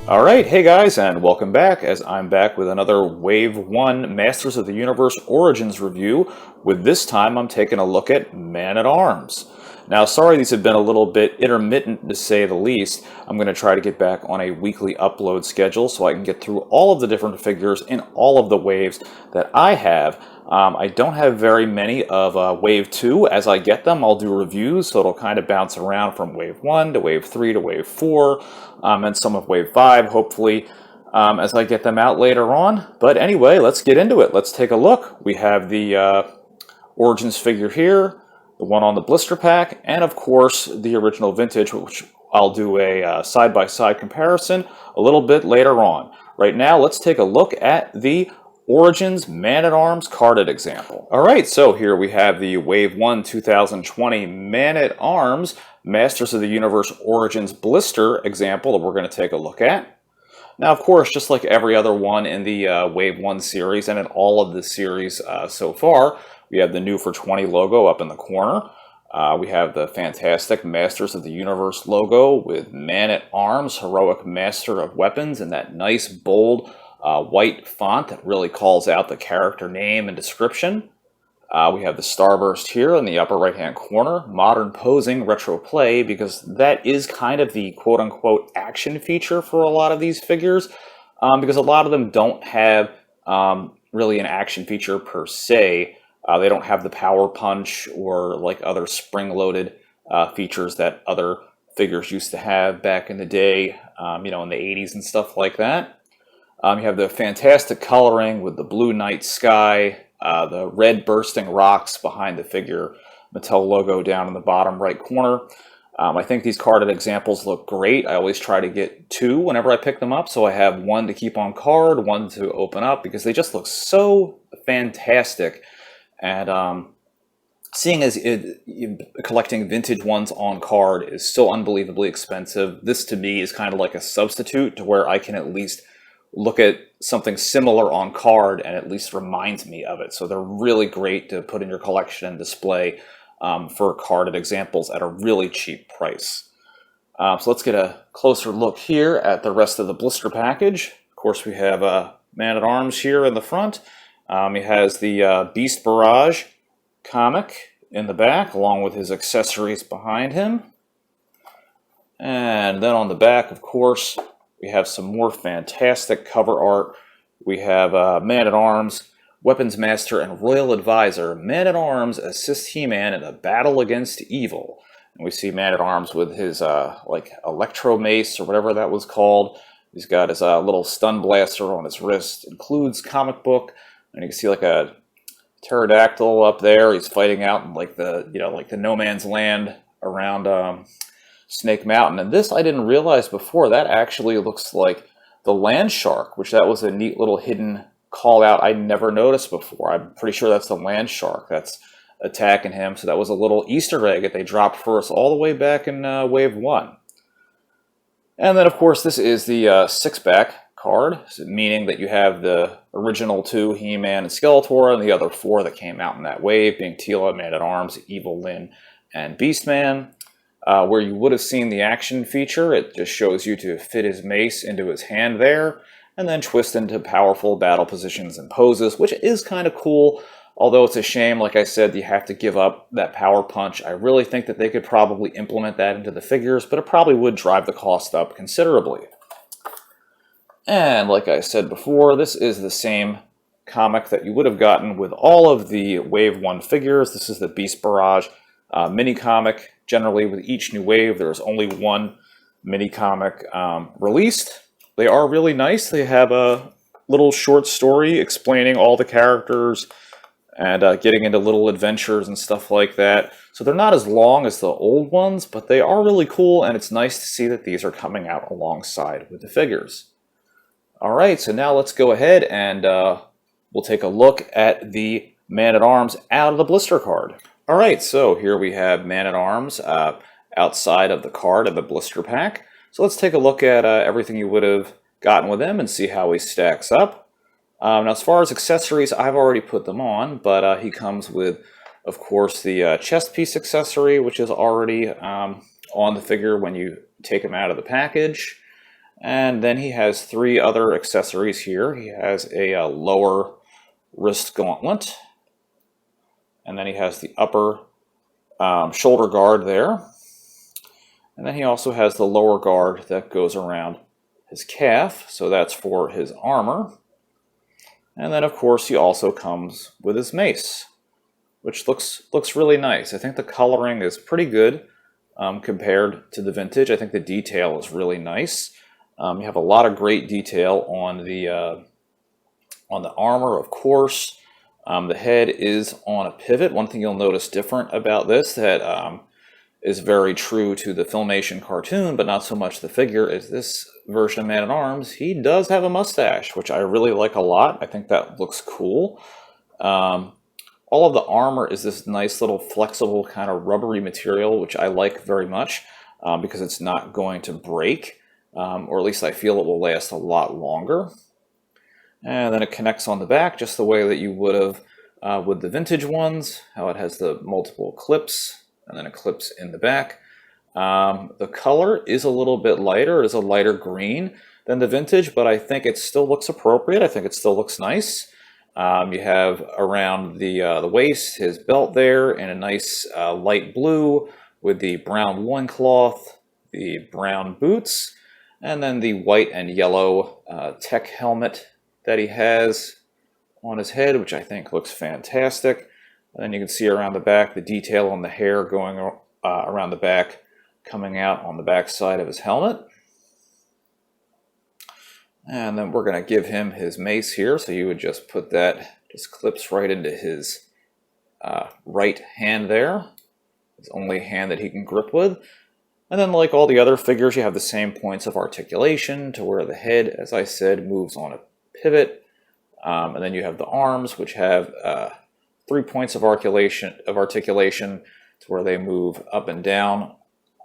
Alright, hey guys, and welcome back, as I'm back with another Wave 1 Masters of the Universe Origins review. With this time, I'm taking a look at Man-at-Arms. Now, sorry these have been a little bit intermittent, to say the least. I'm going to try to get back on a weekly upload schedule so I can get through all of the different figures in all of the waves that I have. I don't have very many of Wave 2. As I get them, I'll do reviews, so it'll kind of bounce around from Wave 1 to Wave 3 to Wave 4, and some of Wave 5, hopefully, as I get them out later on. But anyway, let's get into it. Let's take a look. We have the Origins figure here, the one on the blister pack, and of course the original vintage, which I'll do a side-by-side comparison a little bit later on. Right now, let's take a look at the Origins Man-at-Arms carded example. Alright, so here we have the Wave 1 2020 Man-at-Arms Masters of the Universe Origins blister example that we're going to take a look at. Now, of course, just like every other one in the Wave 1 series and in all of the series so far, we have the New for 20 logo up in the corner. We have the fantastic Masters of the Universe logo with Man-at-Arms, Heroic Master of Weapons, and that nice, bold, white font that really calls out the character name and description. We have the Starburst here in the upper right-hand corner, modern posing, retro play, because that is kind of the quote-unquote action feature for a lot of these figures, because a lot of them don't have really an action feature per se. They don't have the power punch or like other spring-loaded features that other figures used to have back in the day, you know, in the 80s and stuff like that. You have the fantastic coloring with the blue night sky, the red bursting rocks behind the figure, Mattel logo down in the bottom right corner. I think these carded examples look great. I always try to get two whenever I pick them up, so I have one to keep on card, one to open up, because they just look so fantastic. And seeing as collecting vintage ones on card is so unbelievably expensive, this to me is kind of like a substitute to where I can at least look at something similar on card and at least reminds me of it. So they're really great to put in your collection and display for carded examples at a really cheap price. So let's get a closer look here at the rest of the blister package. Of course, we have Man-at-Arms here in the front. He has the Beast Barrage comic in the back, along with his accessories behind him. And then on the back, of course, we have some more fantastic cover art. We have Man-at-Arms, Weapons Master, and Royal Advisor. Man-at-Arms assists He-Man in a battle against evil. And we see Man-at-Arms with his like Electro Mace or whatever that was called. He's got his little stun blaster on his wrist. Includes comic book, and you can see like a pterodactyl up there. He's fighting out in like the like the no man's land around Snake Mountain. And this I didn't realize before, that actually looks like the land shark, which that was a neat little hidden call out I never noticed before. I'm pretty sure that's the land shark that's attacking him. So that was a little Easter egg that they dropped for us all the way back in Wave 1. And then of course this is the six-back card, meaning that you have the original two, He-Man and Skeletor, and the other four that came out in that wave, being Teela, Man-at-Arms, Evil Lyn, and Beastman. Where you would have seen the action feature, it just shows you to fit his mace into his hand there, and then twist into powerful battle positions and poses, which is kind of cool, although it's a shame, like I said, you have to give up that power punch. I really think that they could probably implement that into the figures, but it probably would drive the cost up considerably. And like I said before, this is the same comic that you would have gotten with all of the Wave 1 figures. This is the Beast Barrage mini comic. Generally, with each new wave, there's only one mini comic released. They are really nice. They have a little short story explaining all the characters and getting into little adventures and stuff like that. So they're not as long as the old ones, but they are really cool, and it's nice to see that these are coming out alongside with the figures. Alright, so now let's go ahead and we'll take a look at the Man-at-Arms out of the blister card. Alright, so here we have Man-at-Arms outside of the card of the blister pack. So let's take a look at everything you would have gotten with him and see how he stacks up. Now as far as accessories, I've already put them on, but he comes with, of course, the chest piece accessory, which is already on the figure when you take him out of the package. And then he has 3 other accessories here. He has a lower wrist gauntlet, and then he has the upper shoulder guard there. And then he also has the lower guard that goes around his calf, so that's for his armor. And then, of course, he also comes with his mace, which looks really nice. I think the coloring is pretty good compared to the vintage. I think the detail is really nice. You have a lot of great detail on the armor, of course. The head is on a pivot. One thing you'll notice different about this that is very true to the Filmation cartoon, but not so much the figure, is this version of Man-at-Arms. He does have a mustache, which I really like a lot. I think that looks cool. All of the armor is this nice little flexible kind of rubbery material, which I like very much because it's not going to break, or at least I feel it will last a lot longer. And then it connects on the back just the way that you would have with the vintage ones, how it has the multiple clips, and then it clips in the back. The color is a little bit lighter. It is a lighter green than the vintage, but I think it still looks appropriate. I think it still looks nice. You have around the waist his belt there in a nice light blue with the brown loincloth, the brown boots, and then the white and yellow tech helmet that he has on his head, which I think looks fantastic. And then you can see around the back the detail on the hair going around the back, coming out on the back side of his helmet. And then we're going to give him his mace here, so you would just put that, just clips right into his right hand there, his only hand that he can grip with. And then like all the other figures, you have the same points of articulation to where the head, as I said, moves on a pivot. And then you have the arms, which have 3 points of articulation to where they move up and down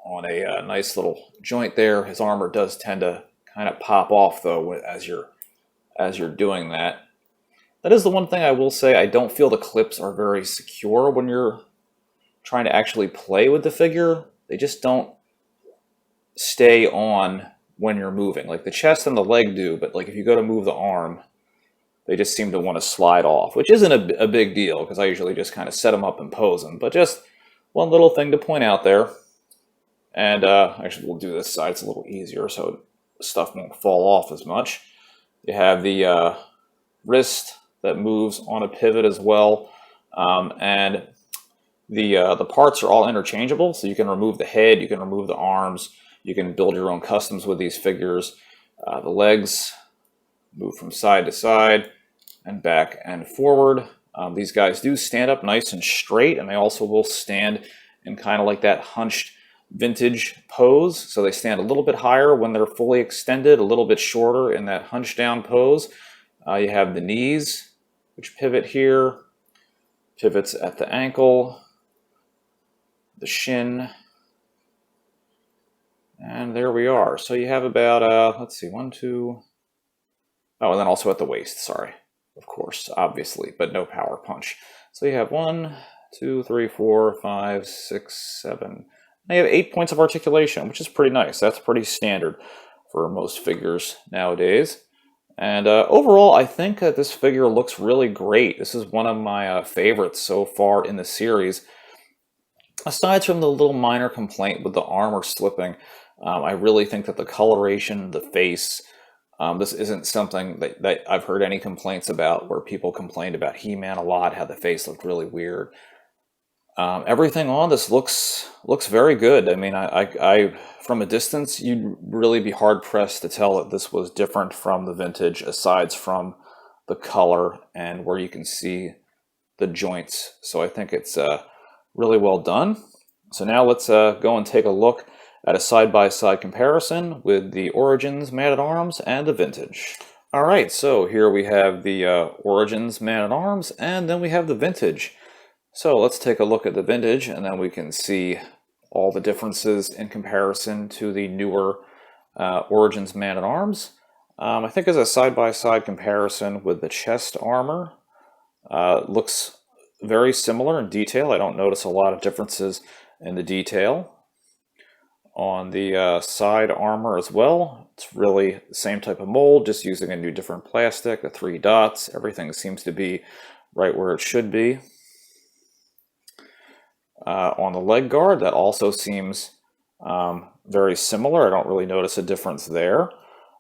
on a nice little joint there. His armor does tend to kind of pop off though as you're doing that. That is the one thing I will say. I don't feel the clips are very secure when you're trying to actually play with the figure. They just don't stay on when you're moving. Like the chest and the leg do, but like if you go to move the arm, they just seem to want to slide off, which isn't a big deal because I usually just kind of set them up and pose them. But just one little thing to point out there. And actually we'll do this side. It's a little easier so stuff won't fall off as much. You have the wrist that moves on a pivot as well. And the parts are all interchangeable. So you can remove the head, you can remove the arms, you can build your own customs with these figures. The legs move from side to side and back and forward. These guys do stand up nice and straight, and they also will stand in kind of like that hunched vintage pose. So they stand a little bit higher when they're fully extended, a little bit shorter in that hunched down pose. You have the knees, which pivot here, pivots at the ankle, the shin, and there we are. So you have about, let's see, 1, 2, oh, and then also at the waist, sorry, of course, obviously, but no power punch. So you have 1, 2, 3, 4, 5, 6, 7. Now you have 8 points of articulation, which is pretty nice. That's pretty standard for most figures nowadays. And overall, I think that this figure looks really great. This is one of my favorites so far in the series. Aside from the little minor complaint with the armor slipping, I really think that the coloration, the face, this isn't something that I've heard any complaints about, where people complained about He-Man a lot, how the face looked really weird. Everything on this looks very good. I mean, I from a distance, you'd really be hard-pressed to tell that this was different from the vintage, aside from the color and where you can see the joints. So I think it's really well done. So now let's go and take a look at a side-by-side comparison with the Origins Man-at-Arms and the Vintage. Alright, so here we have the Origins Man-at-Arms, and then we have the Vintage. So let's take a look at the Vintage, and then we can see all the differences in comparison to the newer Origins Man-at-Arms. I think as a side-by-side comparison with the chest armor, looks very similar in detail. I don't notice a lot of differences in the detail. On the side armor as well, It's really the same type of mold, just using a new different plastic, the 3 dots. Everything seems to be right where it should be. On the leg guard, that also seems very similar. I don't really notice a difference there.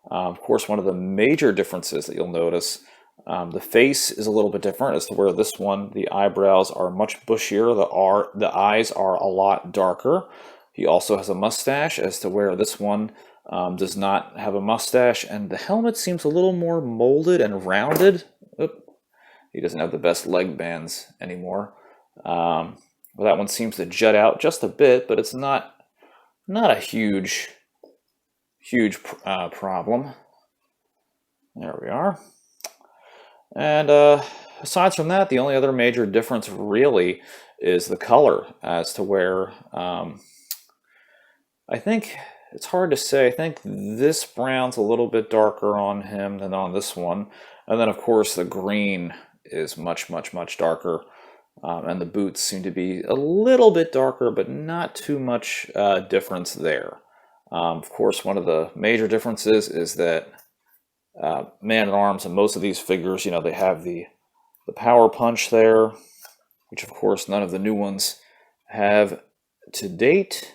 Of course, one of the major differences that you'll notice, the face is a little bit different as to where this one, the eyebrows are much bushier, the eyes are a lot darker. He also has a mustache as to where this one does not have a mustache, and the helmet seems a little more molded and rounded. Oop. He doesn't have the best leg bands anymore. Well, that one seems to jut out just a bit, but it's not a huge problem. There we are. And aside from that, the only other major difference really is the color, as to where I think it's hard to say. I think this brown's a little bit darker on him than on this one. And then, of course, the green is much darker. And the boots seem to be a little bit darker, but not too much difference there. Of course, one of the major differences is that Man-at-Arms and most of these figures, you know, they have the power punch there, which of course none of the new ones have to date,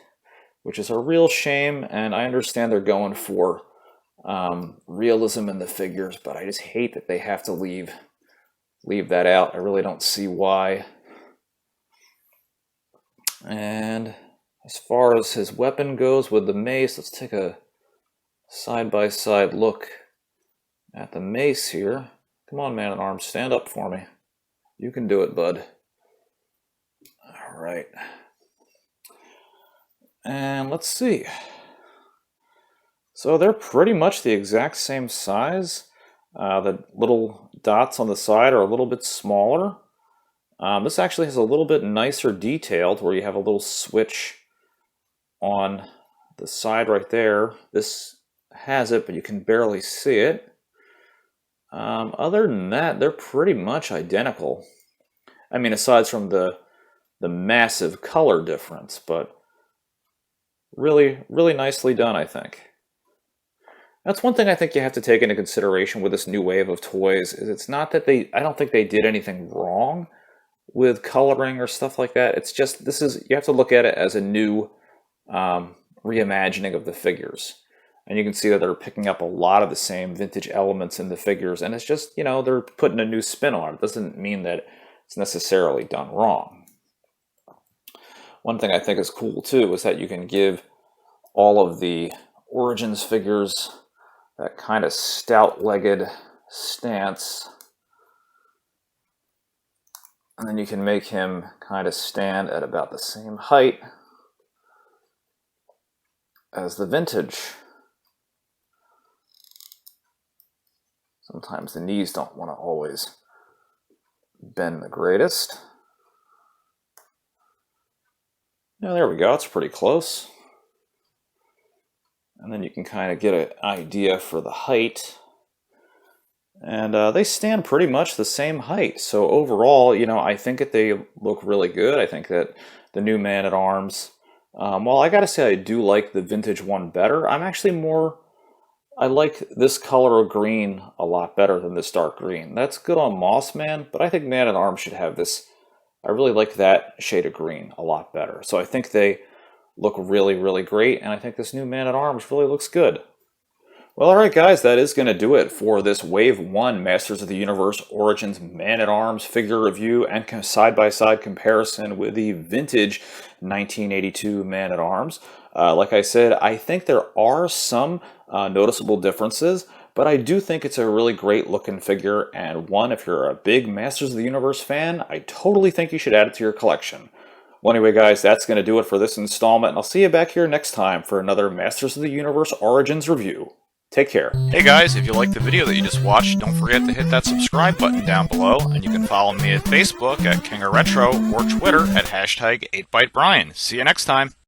which is a real shame. And I understand they're going for realism in the figures, but I just hate that they have to leave that out. I really don't see why. And as far as his weapon goes with the mace, let's take a side-by-side look at the mace here. Come on, Man-at-Arms, stand up for me. You can do it, bud. All right. And let's see. So they're pretty much the exact same size. The little dots on the side are a little bit smaller. This actually has a little bit nicer detailed, where you have a little switch on the side right there. This has it, but you can barely see it. Other than that, they're pretty much identical. I mean, aside from the massive color difference, but really nicely done, I think. That's one thing I think you have to take into consideration with this new wave of toys, is it's not that I don't think they did anything wrong with coloring or stuff like that. It's just, you have to look at it as a new reimagining of the figures. And you can see that they're picking up a lot of the same vintage elements in the figures, and it's just, you know, they're putting a new spin on it. It doesn't mean that it's necessarily done wrong. One thing I think is cool too is that you can give all of the Origins figures that kind of stout-legged stance, and then you can make him kind of stand at about the same height as the vintage. Sometimes the knees don't want to always bend the greatest. Yeah, there we go. It's pretty close. And then you can kind of get an idea for the height. And they stand pretty much the same height. So overall, you know, I think that they look really good. I think that the new Man-at-Arms, well, I gotta say I do like the vintage one better. I like this color of green a lot better than this dark green. That's good on Mossman, but I think Man-at-Arms should have this. I really like that shade of green a lot better. So I think they look really great, and I think this new Man-at-Arms really looks good. Well, alright guys, that is going to do it for this Wave 1 Masters of the Universe Origins Man-at-Arms figure review and side-by-side comparison with the vintage 1982 Man-at-Arms. Like I said, I think there are some noticeable differences, but I do think it's a really great looking figure, and one, if you're a big Masters of the Universe fan, I totally think you should add it to your collection. Well, anyway, guys, that's going to do it for this installment, and I'll see you back here next time for another Masters of the Universe Origins review. Take care. Hey guys, if you liked the video that you just watched, don't forget to hit that subscribe button down below, and you can follow me at Facebook at King of Retro or Twitter at #8ByteBrian. See you next time.